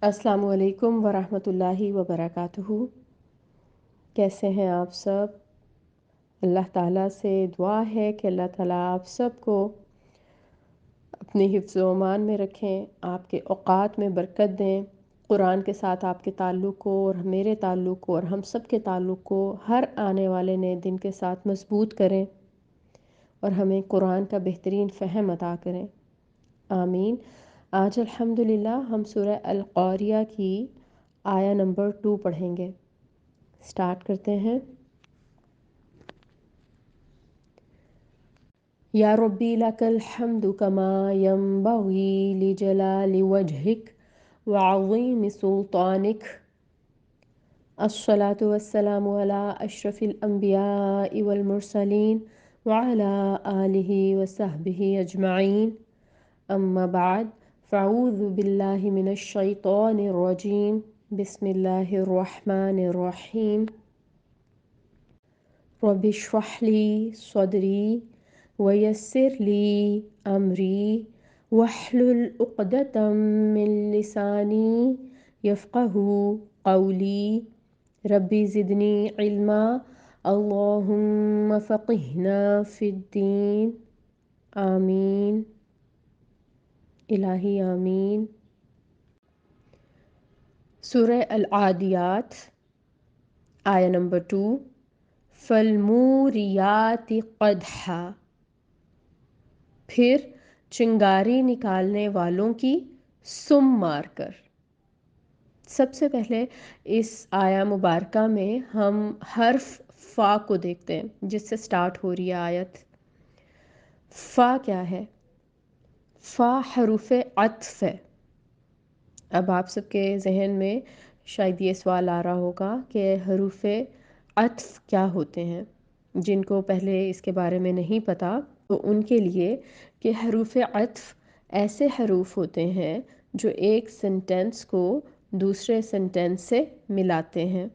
السلام علیکم ورحمۃ اللہ وبرکاتہ۔ کیسے ہیں آپ سب؟ اللہ تعالیٰ سے دعا ہے کہ اللہ تعالیٰ آپ سب کو اپنے حفظ و امان میں رکھیں، آپ کے اوقات میں برکت دیں، قرآن کے ساتھ آپ کے تعلق کو اور میرے تعلق کو اور ہم سب کے تعلق کو ہر آنے والے نئے دن کے ساتھ مضبوط کریں اور ہمیں قرآن کا بہترین فہم عطا کریں، آمین۔ آج الحمدللہ ہم سورہ القاریہ کی آیا نمبر 2 پڑھیں گے۔ سٹارٹ کرتے ہیں۔ یا ربی لک الحمد کما ینبغی لجلال وجہک وعظیم سلطانک، الصلاة والسلام علی اشرف الانبیاء والمرسلین وعلی آلہ وصحبہ اجمعین، اما بعد فاعوذ باللہ من الشیطان الرجیم، بسم اللہ الرحمن الرحیم۔ رب اشرح لی صدری ویسر لی امری واحلل عقدۃ من لسانی یفقہوا قولی، ربی زدنی علما اللہم فقہنا فی الدین، آمین الہی آمین۔ سورہ العادیات آیا نمبر 2۔ فالموریات قدحا، پھر چنگاری نکالنے والوں کی سم مار کر۔ سب سے پہلے اس آیا مبارکہ میں ہم حرف فا کو دیکھتے ہیں جس سے سٹارٹ ہو رہی ہے آیت۔ فا کیا ہے؟ فا حروف عطف ہے۔ اب آپ سب کے ذہن میں شاید یہ سوال آ رہا ہوگا کہ حروف عطف کیا ہوتے ہیں۔ جن کو پہلے اس کے بارے میں نہیں پتہ تو ان کے لیے کہ حروف عطف ایسے حروف ہوتے ہیں جو ایک سینٹنس کو دوسرے سینٹنس سے ملاتے ہیں،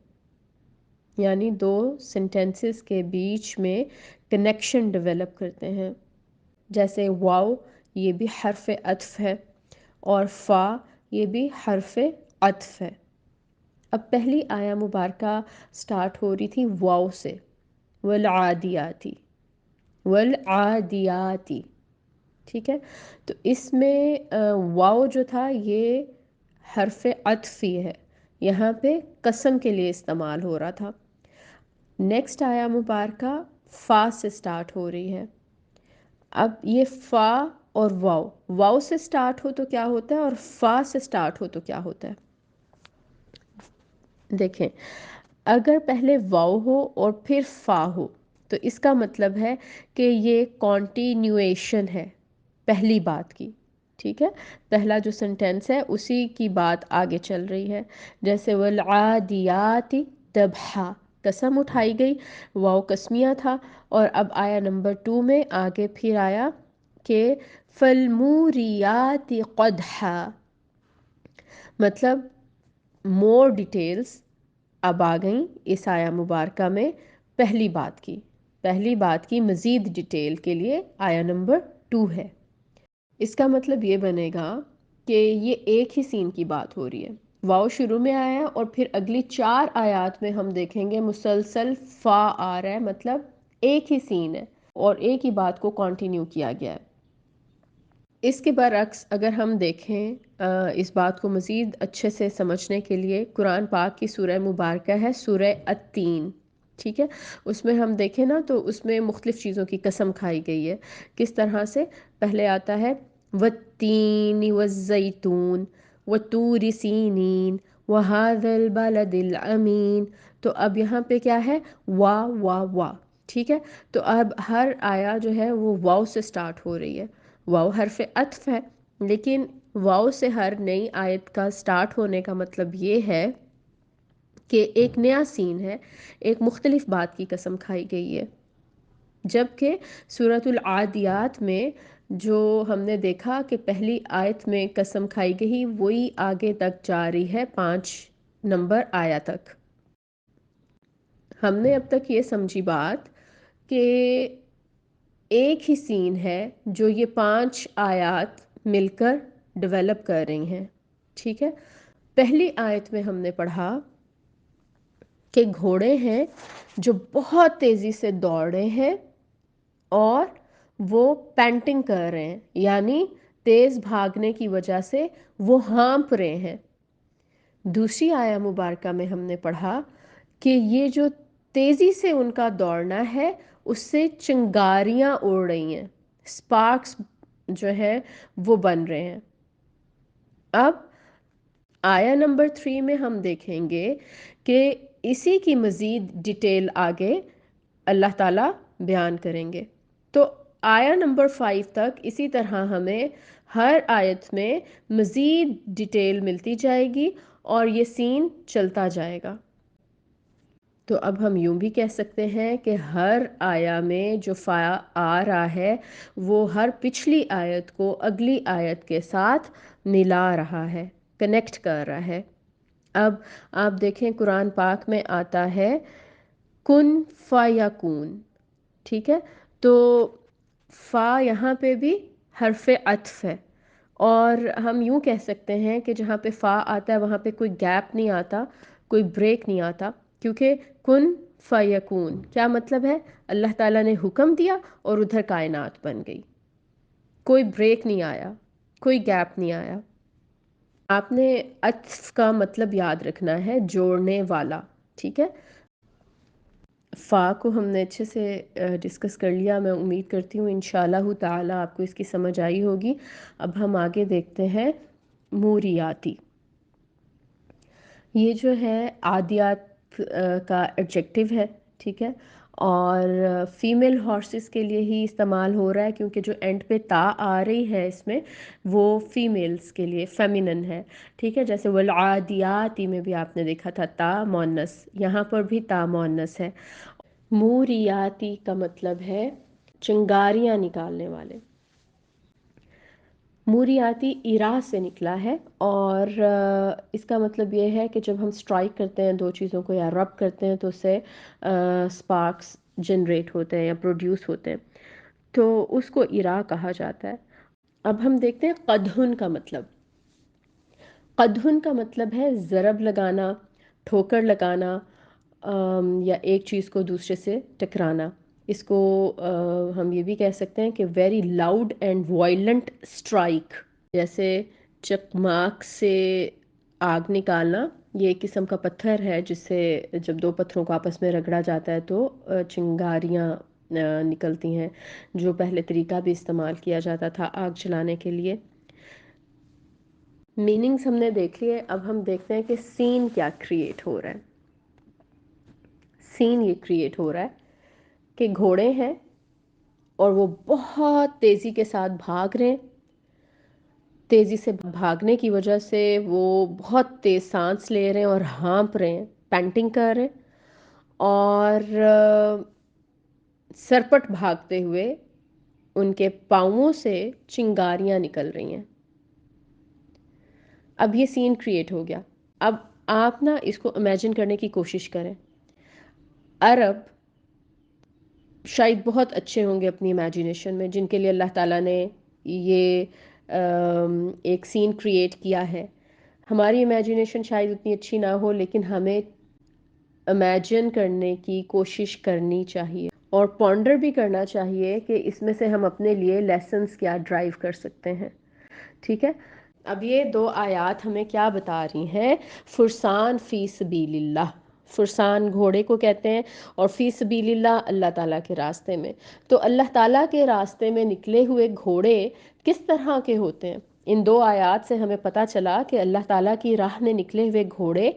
یعنی دو سینٹنسز کے بیچ میں کنیکشن ڈیولپ کرتے ہیں۔ جیسے واو یہ بھی حرف عطف ہے اور فا یہ بھی حرف عطف ہے۔ اب پہلی آیا مبارکہ سٹارٹ ہو رہی تھی واو سے، والعادیاتی، والعادیاتی، ٹھیک ہے؟ تو اس میں واو جو تھا یہ حرف عطف ہی ہے، یہاں پہ قسم کے لیے استعمال ہو رہا تھا۔ نیکسٹ آیا مبارکہ فا سے سٹارٹ ہو رہی ہے۔ اب یہ فا اور واو، واو سے سٹارٹ ہو تو کیا ہوتا ہے اور فا سے سٹارٹ ہو تو کیا ہوتا ہے؟ دیکھیں، اگر پہلے واو ہو اور پھر فا ہو تو اس کا مطلب ہے کہ یہ کانٹینیویشن ہے پہلی بات کی، ٹھیک ہے؟ پہلا جو سنٹینس ہے اسی کی بات آگے چل رہی ہے۔ جیسے والعادیات دبحا، قسم اٹھائی گئی، واو قسمیہ تھا، اور اب آیا نمبر 2 میں آگے پھر آیا کہ فالموریات قدحا، مطلب مور ڈیٹیلز اب آ گئیں اس آیا مبارکہ میں پہلی بات کی مزید ڈیٹیل کے لیے آیا نمبر 2 ہے۔ اس کا مطلب یہ بنے گا کہ یہ ایک ہی سین کی بات ہو رہی ہے۔ واو شروع میں آیا اور پھر اگلی 4 آیات میں ہم دیکھیں گے مسلسل فا آ رہا ہے، مطلب ایک ہی سین ہے اور ایک ہی بات کو کنٹینیو کیا گیا ہے۔ اس کے برعکس اگر ہم دیکھیں اس بات کو مزید اچھے سے سمجھنے کے لیے، قرآن پاک کی سورہ مبارکہ ہے سورہ التین، ٹھیک ہے؟ اس میں ہم دیکھیں نا تو اس میں مختلف چیزوں کی قسم کھائی گئی ہے۔ کس طرح سے؟ پہلے آتا ہے والتین والزیتون وطور سینین وہذا البلد الامین، تو اب یہاں پہ کیا ہے؟ وا وا وا، ٹھیک ہے؟ تو اب ہر آیا جو ہے وہ واو سے سٹارٹ ہو رہی ہے۔ واو حرف عطف ہے، لیکن واو سے ہر نئی آیت کا سٹارٹ ہونے کا مطلب یہ ہے کہ ایک نیا سین ہے، ایک مختلف بات کی قسم کھائی گئی ہے۔ جبکہ سورۃ العادیات میں جو ہم نے دیکھا کہ پہلی آیت میں قسم کھائی گئی وہی آگے تک جاری ہے 5 نمبر آیا تک۔ ہم نے اب تک یہ سمجھی بات کہ ایک ہی سین ہے جو یہ 5 آیات مل کر ڈیولپ کر رہی ہیں، ٹھیک ہے؟ پہلی آیت میں ہم نے پڑھا کہ گھوڑے ہیں جو بہت تیزی سے دوڑ رہے ہیں اور وہ پینٹنگ کر رہے ہیں، یعنی تیز بھاگنے کی وجہ سے وہ ہانپ رہے ہیں۔ دوسری آیہ مبارکہ میں ہم نے پڑھا کہ یہ جو تیزی سے ان کا دوڑنا ہے اس سے چنگاریاں اڑ رہی ہیں، سپارکس جو ہے وہ بن رہے ہیں۔ اب آیہ نمبر 3 میں ہم دیکھیں گے کہ اسی کی مزید ڈیٹیل آگے اللہ تعالیٰ بیان کریں گے۔ تو آیہ نمبر 5 تک اسی طرح ہمیں ہر آیت میں مزید ڈیٹیل ملتی جائے گی اور یہ سین چلتا جائے گا۔ تو اب ہم یوں بھی کہہ سکتے ہیں کہ ہر آیہ میں جو فا آ رہا ہے وہ ہر پچھلی آیت کو اگلی آیت کے ساتھ ملا رہا ہے، کنیکٹ کر رہا ہے۔ اب آپ دیکھیں قرآن پاک میں آتا ہے کن فیکون، ٹھیک ہے؟ تو فا یہاں پہ بھی حرف عطف ہے، اور ہم یوں کہہ سکتے ہیں کہ جہاں پہ فا آتا ہے وہاں پہ کوئی گیپ نہیں آتا، کوئی بریک نہیں آتا، کیونکہ کن فیکون کیا مطلب ہے؟ اللہ تعالیٰ نے حکم دیا اور ادھر کائنات بن گئی، کوئی بریک نہیں آیا، کوئی گیپ نہیں آیا۔ آپ نے عطف کا مطلب یاد رکھنا ہے، جوڑنے والا، ٹھیک ہے؟ فا کو ہم نے اچھے سے ڈسکس کر لیا، میں امید کرتی ہوں انشاءاللہ تعالی آپ کو اس کی سمجھ آئی ہوگی۔ اب ہم آگے دیکھتے ہیں موریاتی۔ یہ جو ہے عادیات کا ایڈجیکٹیو ہے، ٹھیک ہے؟ اور فیمیل ہارسز کے لیے ہی استعمال ہو رہا ہے کیونکہ جو اینڈ پہ تا آ رہی ہے اس میں وہ فیمیلز کے لیے فیمینن ہے، ٹھیک ہے؟ جیسے والعادیاتی میں بھی آپ نے دیکھا تھا تا مونس، یہاں پر بھی تا مونس ہے۔ موریاتی کا مطلب ہے چنگاریاں نکالنے والے۔ موریاتی ایرا سے نکلا ہے اور اس کا مطلب یہ ہے کہ جب ہم سٹرائک کرتے ہیں دو چیزوں کو یا رب کرتے ہیں تو اس سے سپارکس جنریٹ ہوتے ہیں یا پروڈیوس ہوتے ہیں، تو اس کو ایرا کہا جاتا ہے۔ اب ہم دیکھتے ہیں قدحن کا مطلب۔ قدحن کا مطلب ہے ضرب لگانا، ٹھوکر لگانا، یا ایک چیز کو دوسرے سے ٹکرانا۔ اس کو ہم یہ بھی کہہ سکتے ہیں کہ very loud and violent strike, جیسے چکماک سے آگ نکالنا۔ یہ ایک قسم کا پتھر ہے جس سے جب دو پتھروں کو آپس میں رگڑا جاتا ہے تو چنگاریاں نکلتی ہیں، جو پہلے طریقہ بھی استعمال کیا جاتا تھا آگ جلانے کے لیے۔ میننگز ہم نے دیکھ لیے، اب ہم دیکھتے ہیں کہ سین کیا کریٹ ہو رہا ہے۔ سین یہ کریٹ ہو رہا ہے کہ گھوڑے ہیں اور وہ بہت تیزی کے ساتھ بھاگ رہے ہیں۔ تیزی سے بھاگنے کی وجہ سے وہ بہت تیز سانس لے رہے ہیں اور ہانپ رہے ہیں، پینٹنگ کر رہے ہیں، اور سرپٹ بھاگتے ہوئے ان کے پاؤں سے چنگاریاں نکل رہی ہیں۔ اب یہ سین کریٹ ہو گیا۔ اب آپ نا اس کو امیجن کرنے کی کوشش کریں۔ عرب شاید بہت اچھے ہوں گے اپنی امیجنیشن میں، جن کے لیے اللہ تعالیٰ نے یہ ایک سین کریٹ کیا ہے۔ ہماری امیجنیشن شاید اتنی اچھی نہ ہو، لیکن ہمیں امیجن کرنے کی کوشش کرنی چاہیے اور پونڈر بھی کرنا چاہیے کہ اس میں سے ہم اپنے لیے لیسنز کیا ڈرائیو کر سکتے ہیں، ٹھیک ہے؟ اب یہ دو آیات ہمیں کیا بتا رہی ہیں؟ فرسان فی سبیل اللہ، فرسان گھوڑے کو کہتے ہیں، اور فی سبیل اللہ اللہ تعالیٰ کے راستے میں۔ تو اللہ تعالیٰ کے راستے میں نکلے ہوئے گھوڑے کس طرح کے ہوتے ہیں؟ ان دو آیات سے ہمیں پتہ چلا کہ اللہ تعالیٰ کی راہ میں نکلے ہوئے گھوڑے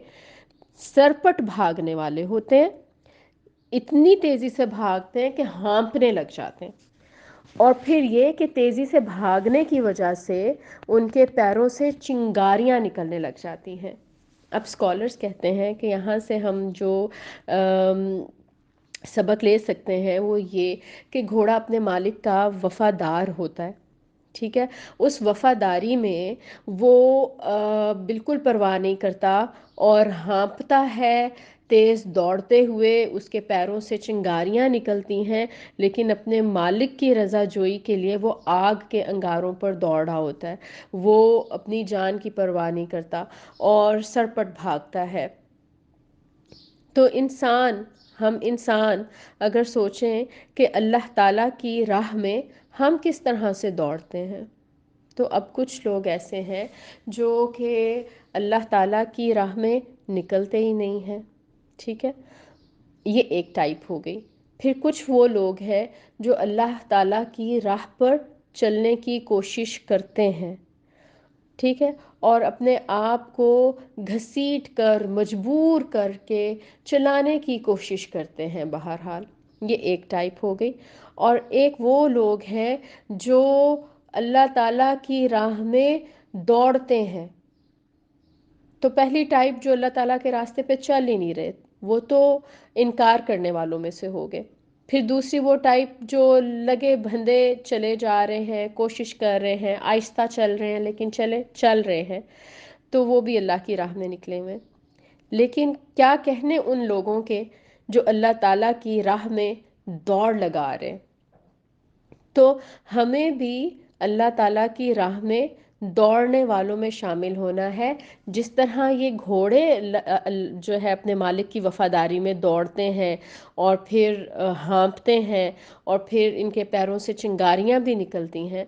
سرپٹ بھاگنے والے ہوتے ہیں، اتنی تیزی سے بھاگتے ہیں کہ ہانپنے لگ جاتے ہیں، اور پھر یہ کہ تیزی سے بھاگنے کی وجہ سے ان کے پیروں سے چنگاریاں نکلنے لگ جاتی ہیں۔ اب اسکالرز کہتے ہیں کہ یہاں سے ہم جو سبق لے سکتے ہیں وہ یہ کہ گھوڑا اپنے مالک کا وفادار ہوتا ہے، ٹھیک ہے؟ اس وفاداری میں وہ بالکل پرواہ نہیں کرتا اور ہانپتا ہے، تیز دوڑتے ہوئے اس کے پیروں سے چنگاریاں نکلتی ہیں، لیکن اپنے مالک کی رضا جوئی کے لیے وہ آگ کے انگاروں پر دوڑ رہا ہوتا ہے، وہ اپنی جان کی پرواہ نہیں کرتا اور سرپٹ بھاگتا ہے۔ تو ہم انسان اگر سوچیں کہ اللہ تعالیٰ کی راہ میں ہم کس طرح سے دوڑتے ہیں، تو اب کچھ لوگ ایسے ہیں جو کہ اللہ تعالیٰ کی راہ میں نکلتے ہی نہیں ہیں، ٹھیک ہے، یہ ایک ٹائپ ہو گئی۔ پھر کچھ وہ لوگ ہیں جو اللہ تعالیٰ کی راہ پر چلنے کی کوشش کرتے ہیں، ٹھیک ہے، اور اپنے آپ کو گھسیٹ کر مجبور کر کے چلانے کی کوشش کرتے ہیں بہرحال، یہ ایک ٹائپ ہو گئی۔ اور ایک وہ لوگ ہیں جو اللہ تعالیٰ کی راہ میں دوڑتے ہیں۔ تو پہلی ٹائپ جو اللہ تعالیٰ کے راستے پہ چل ہی نہیں رہے، وہ تو انکار کرنے والوں میں سے ہو گئے۔ پھر دوسری وہ ٹائپ جو لگے بھندے چلے جا رہے ہیں، کوشش کر رہے ہیں، آہستہ چل رہے ہیں لیکن چل رہے ہیں، تو وہ بھی اللہ کی راہ میں نکلے ہوئے۔ لیکن کیا کہنے ان لوگوں کے جو اللہ تعالیٰ کی راہ میں دوڑ لگا رہے ہیں؟ تو ہمیں بھی اللہ تعالیٰ کی راہ میں دوڑنے والوں میں شامل ہونا ہے، جس طرح یہ گھوڑے جو ہے اپنے مالک کی وفاداری میں دوڑتے ہیں اور پھر ہانپتے ہیں اور پھر ان کے پیروں سے چنگاریاں بھی نکلتی ہیں،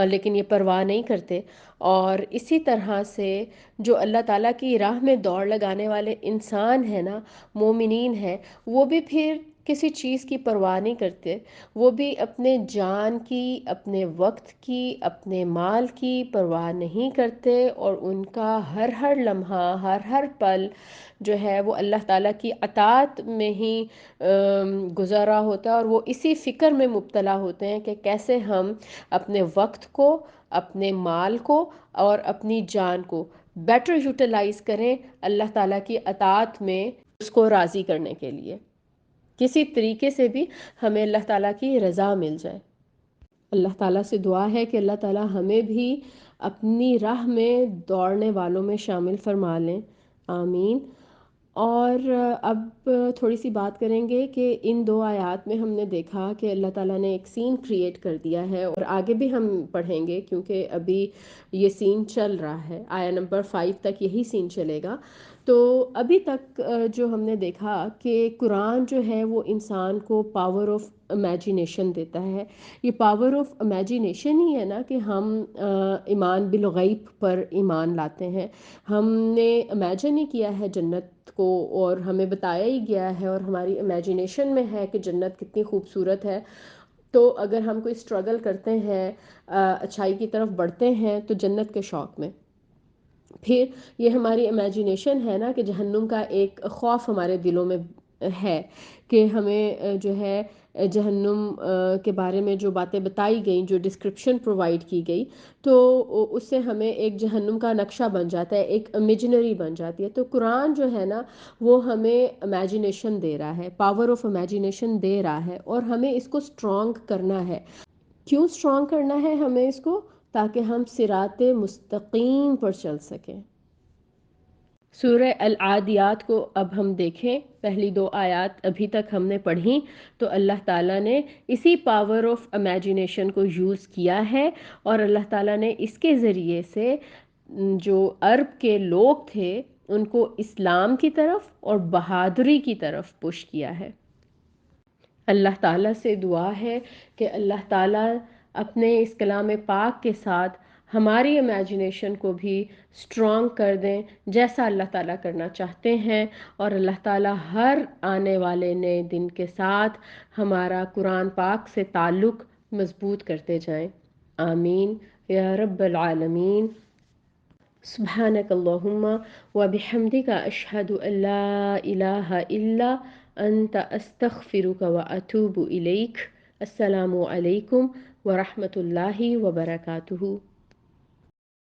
لیکن یہ پرواہ نہیں کرتے۔ اور اسی طرح سے جو اللہ تعالیٰ کی راہ میں دوڑ لگانے والے انسان ہیں نا، مومنین ہیں، وہ بھی پھر کسی چیز کی پرواہ نہیں کرتے، وہ بھی اپنے جان کی، اپنے وقت کی، اپنے مال کی پرواہ نہیں کرتے، اور ان کا ہر لمحہ، ہر پل جو ہے وہ اللہ تعالیٰ کی اطاعت میں ہی گزر رہا ہوتا ہے، اور وہ اسی فکر میں مبتلا ہوتے ہیں کہ کیسے ہم اپنے وقت کو، اپنے مال کو اور اپنی جان کو بیٹر یوٹیلائز کریں اللہ تعالیٰ کی اطاعت میں، اس کو راضی کرنے کے لیے، کسی طریقے سے بھی ہمیں اللہ تعالیٰ کی رضا مل جائے۔ اللہ تعالیٰ سے دعا ہے کہ اللہ تعالیٰ ہمیں بھی اپنی راہ میں دوڑنے والوں میں شامل فرما لیں، آمین۔ اور اب تھوڑی سی بات کریں گے کہ ان دو آیات میں ہم نے دیکھا کہ اللہ تعالیٰ نے ایک سین کریٹ کر دیا ہے، اور آگے بھی ہم پڑھیں گے کیونکہ ابھی یہ سین چل رہا ہے، آیا نمبر 5 تک یہی سین چلے گا۔ تو ابھی تک جو ہم نے دیکھا کہ قرآن جو ہے وہ انسان کو پاور آف امیجینیشن دیتا ہے۔ یہ پاور آف امیجینیشن ہی ہے نا کہ ہم ایمان بالغیب پر ایمان لاتے ہیں۔ ہم نے امیجن ہی کیا ہے جنت کو، اور ہمیں بتایا ہی گیا ہے، اور ہماری امیجینیشن میں ہے کہ جنت کتنی خوبصورت ہے۔ تو اگر ہم کوئی اسٹرگل کرتے ہیں، اچھائی کی طرف بڑھتے ہیں تو جنت کے شوق میں، پھر یہ ہماری امیجینیشن ہے نا کہ جہنم کا ایک خوف ہمارے دلوں میں ہے کہ ہمیں جو ہے جہنم کے بارے میں جو باتیں بتائی گئیں، جو ڈسکرپشن پرووائڈ کی گئی، تو اس سے ہمیں ایک جہنم کا نقشہ بن جاتا ہے، ایک امیجنری بن جاتی ہے۔ تو قرآن جو ہے نا وہ ہمیں امیجینیشن دے رہا ہے، پاور آف امیجینیشن دے رہا ہے، اور ہمیں اس کو اسٹرانگ کرنا ہے۔ کیوں اسٹرانگ کرنا ہے ہمیں اس کو؟ تاکہ ہم صراط مستقیم پر چل سکیں۔ سورہ العادیات کو اب ہم دیکھیں، پہلی 2 آیات ابھی تک ہم نے پڑھی، تو اللہ تعالیٰ نے اسی پاور آف امیجینیشن کو یوز کیا ہے، اور اللہ تعالیٰ نے اس کے ذریعے سے جو عرب کے لوگ تھے ان کو اسلام کی طرف اور بہادری کی طرف پش کیا ہے۔ اللہ تعالیٰ سے دعا ہے کہ اللہ تعالیٰ اپنے اس کلام پاک کے ساتھ ہماری امیجینیشن کو بھی اسٹرانگ کر دیں، جیسا اللہ تعالیٰ کرنا چاہتے ہیں، اور اللہ تعالیٰ ہر آنے والے نئے دن کے ساتھ ہمارا قرآن پاک سے تعلق مضبوط کرتے جائیں، آمین یا رب العالمین۔ سبحانك اللهم وبحمدك أشهد أن لا إله إلا أنت أستغفرك وأتوب إليك۔ السلام عليكم ورحمة الله وبركاته۔